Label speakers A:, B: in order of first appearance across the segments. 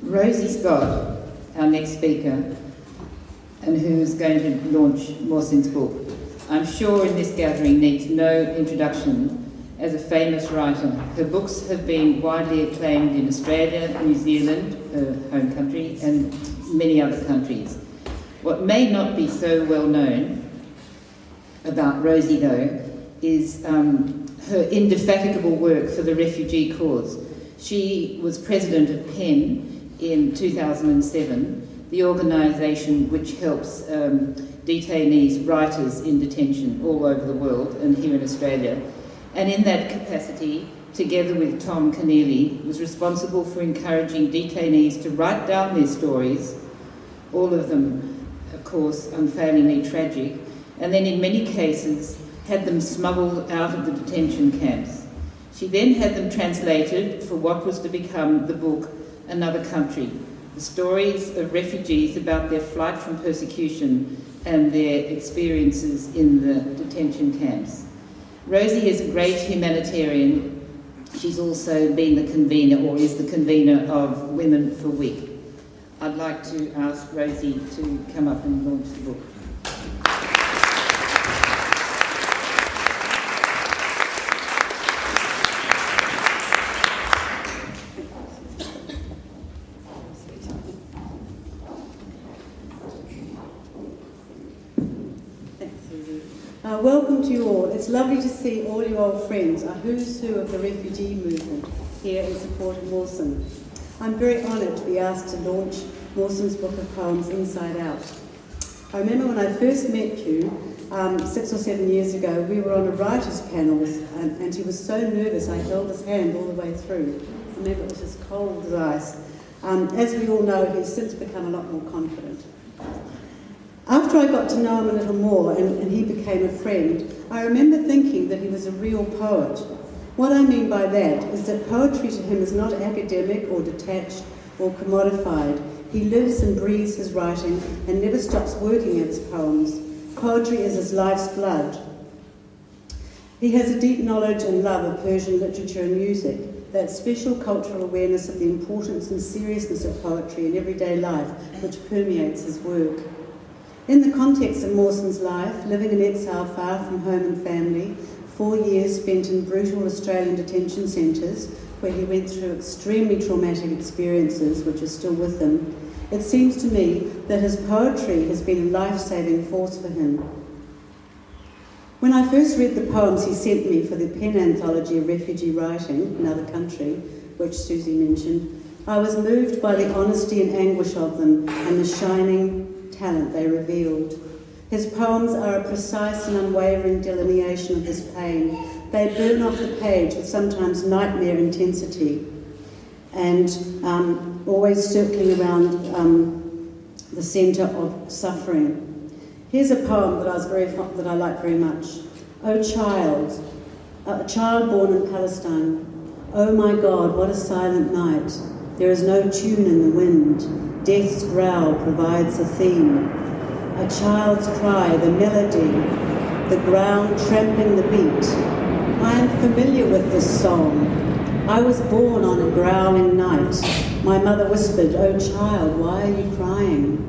A: Rosie Scott, our next speaker, and who's going to launch Mawson's book, I'm sure in this gathering needs no introduction as a famous writer. Her books have been widely acclaimed in Australia, New Zealand, her home country, and many other countries. What may not be so well known about Rosie, though, is her indefatigable work for the refugee cause. She was president of PEN in 2007, the organisation which helps detainees, writers in detention all over the world and here in Australia. And in that capacity, together with Tom Keneally, was responsible for encouraging detainees to write down their stories, all of them, of course, unfailingly tragic, and then in many cases had them smuggled out of the detention camps. She then had them translated for what was to become the book Another Country, the stories of refugees about their flight from persecution and their experiences in the detention camps. Rosie is a great humanitarian. She's also been the convener, or is the convener, of Women for Week. I'd like to ask Rosie to come up and launch the book.
B: Welcome to you all. It's lovely to see all your old friends, a who's who of the refugee movement here in support of Mawson. I'm very honoured to be asked to launch Mawson's book of poems, Inside Out. I remember when I first met you 6 or 7 years ago, we were on a writer's panel and he was so nervous I held his hand all the way through. I remember it was as cold as ice. As we all know, he's since become a lot more confident. After I got to know him a little more and he became a friend, I remember thinking that he was a real poet. What I mean by that is that poetry to him is not academic or detached or commodified. He lives and breathes his writing and never stops working at his poems. Poetry is his life's blood. He has a deep knowledge and love of Persian literature and music, that special cultural awareness of the importance and seriousness of poetry in everyday life which permeates his work. In the context of Mawson's life, living in exile far from home and family, 4 years spent in brutal Australian detention centres, where he went through extremely traumatic experiences which are still with him, it seems to me that his poetry has been a life-saving force for him. When I first read the poems he sent me for the PEN anthology of refugee writing, Another Country, which Susie mentioned, I was moved by the honesty and anguish of them and the shining talent they revealed. His poems are a precise and unwavering delineation of his pain. They burn off the page with sometimes nightmare intensity and always circling around the centre of suffering. Here's a poem that I like very much. O child, a child born in Palestine. Oh my God, what a silent night. There is no tune in the wind. Death's growl provides a theme. A child's cry, the melody, the ground trampling the beat. I am familiar with this song. I was born on a growling night. My mother whispered, "Oh child, why are you crying?"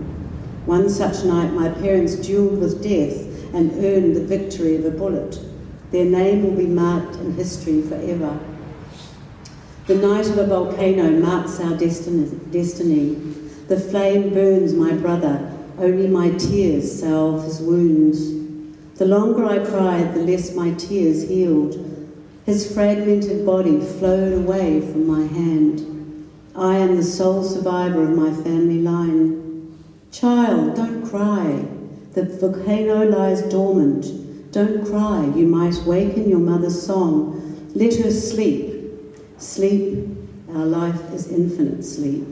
B: One such night my parents duelled with death and earned the victory of a bullet. Their name will be marked in history forever. The night of a volcano marks our destiny. The flame burns my brother, only my tears salve his wounds. The longer I cried, the less my tears healed. His fragmented body flowed away from my hand. I am the sole survivor of my family line. Child, don't cry. The volcano lies dormant. Don't cry, you might waken your mother's song. Let her sleep. Sleep, our life is infinite sleep.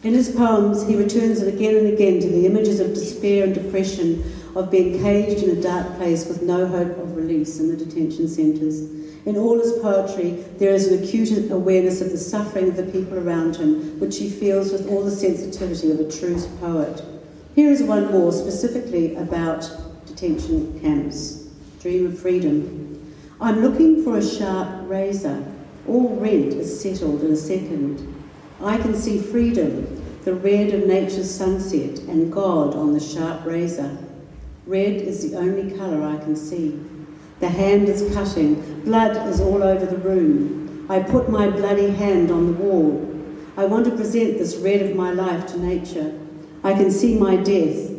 B: In his poems, he returns again and again to the images of despair and depression, of being caged in a dark place with no hope of release in the detention centres. In all his poetry, there is an acute awareness of the suffering of the people around him, which he feels with all the sensitivity of a true poet. Here is one more, specifically about detention camps. Dream of freedom. I'm looking for a sharp razor. All rent is settled in a second. I can see freedom, the red of nature's sunset, and God on the sharp razor. Red is the only colour I can see. The hand is cutting, blood is all over the room. I put my bloody hand on the wall. I want to present this red of my life to nature. I can see my death.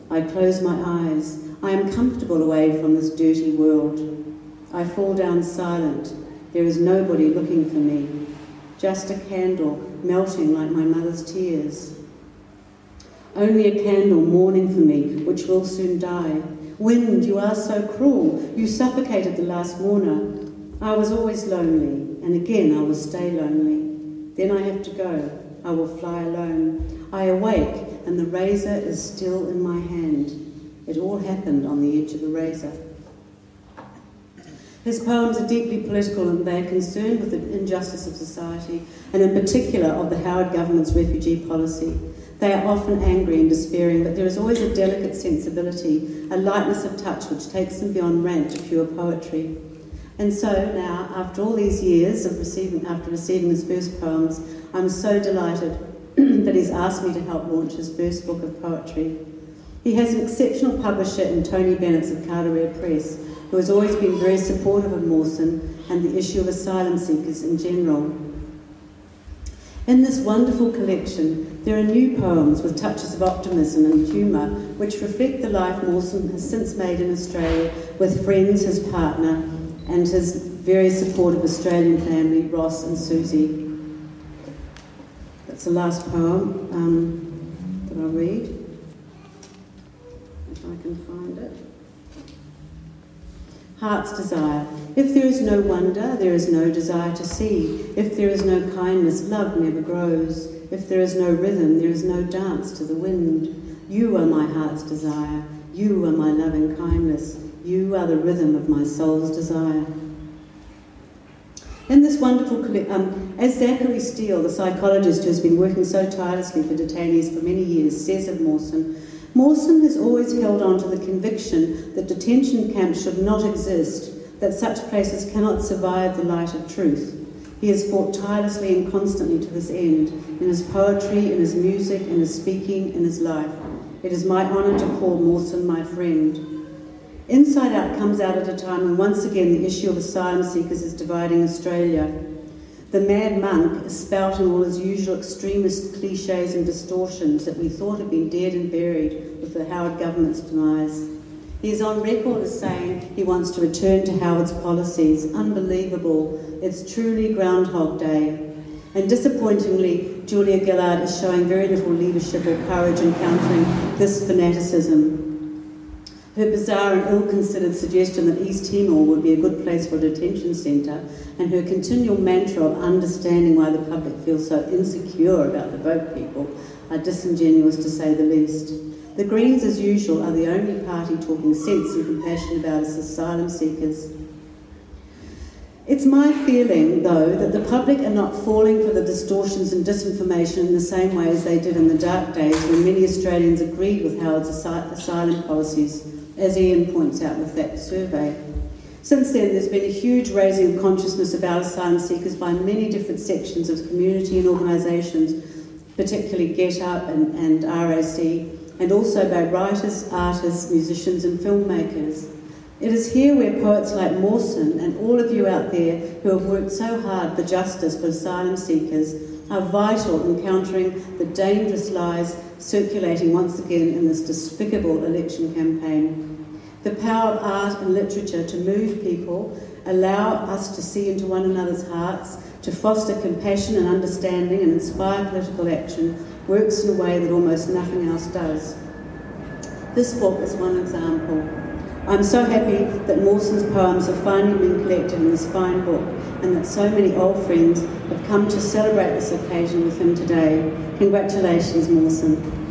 B: I close my eyes. I am comfortable away from this dirty world. I fall down silent. There is nobody looking for me. Just a candle melting like my mother's tears. Only a candle mourning for me, which will soon die. Wind, you are so cruel. You suffocated the last mourner. I was always lonely, and again I will stay lonely. Then I have to go. I will fly alone. I awake, and the razor is still in my hand. It all happened on the edge of the razor. His poems are deeply political, and they are concerned with the injustice of society, and in particular of the Howard government's refugee policy. They are often angry and despairing, but there is always a delicate sensibility, a lightness of touch which takes them beyond rant to pure poetry. And so now, after all these years of after receiving his first poems, I'm so delighted that he's asked me to help launch his first book of poetry. He has an exceptional publisher in Tony Bennett's of Carteret Press, who has always been very supportive of Mawson and the issue of asylum seekers in general. In this wonderful collection, there are new poems with touches of optimism and humour, which reflect the life Mawson has since made in Australia with friends, his partner, and his very supportive Australian family, Ross and Susie. That's the last poem that I'll read, if I can find it. Heart's desire. If there is no wonder, there is no desire to see. If there is no kindness, love never grows. If there is no rhythm, there is no dance to the wind. You are my heart's desire. You are my loving kindness. You are the rhythm of my soul's desire. In this wonderful as Zachary Steele, the psychologist who has been working so tirelessly for detainees for many years, says of Mawson, Mawson has always held on to the conviction that detention camps should not exist, that such places cannot survive the light of truth. He has fought tirelessly and constantly to this end, in his poetry, in his music, in his speaking, in his life. It is my honour to call Mawson my friend. Inside Out comes out at a time when once again the issue of asylum seekers is dividing Australia. The mad monk is spouting all his usual extremist cliches and distortions that we thought had been dead and buried with the Howard government's demise. He is on record as saying he wants to return to Howard's policies. Unbelievable. It's truly Groundhog Day. And disappointingly, Julia Gillard is showing very little leadership or courage in countering this fanaticism. Her bizarre and ill-considered suggestion that East Timor would be a good place for a detention centre, and her continual mantra of understanding why the public feels so insecure about the boat people, are disingenuous to say the least. The Greens, as usual, are the only party talking sense and compassion about us asylum seekers. It's my feeling, though, that the public are not falling for the distortions and disinformation in the same way as they did in the dark days when many Australians agreed with Howard's asylum policies, as Ian points out with that survey. Since then, there's been a huge raising of consciousness about asylum seekers by many different sections of community and organisations, particularly Get Up and RAC, and also by writers, artists, musicians and filmmakers. It is here where poets like Mawson and all of you out there who have worked so hard for justice for asylum seekers are vital in countering the dangerous lies circulating once again in this despicable election campaign. The power of art and literature to move people, allow us to see into one another's hearts, to foster compassion and understanding and inspire political action works in a way that almost nothing else does. This book is one example. I'm so happy that Mawson's poems have finally been collected in this fine book and that so many old friends have come to celebrate this occasion with him today. Congratulations, Mawson.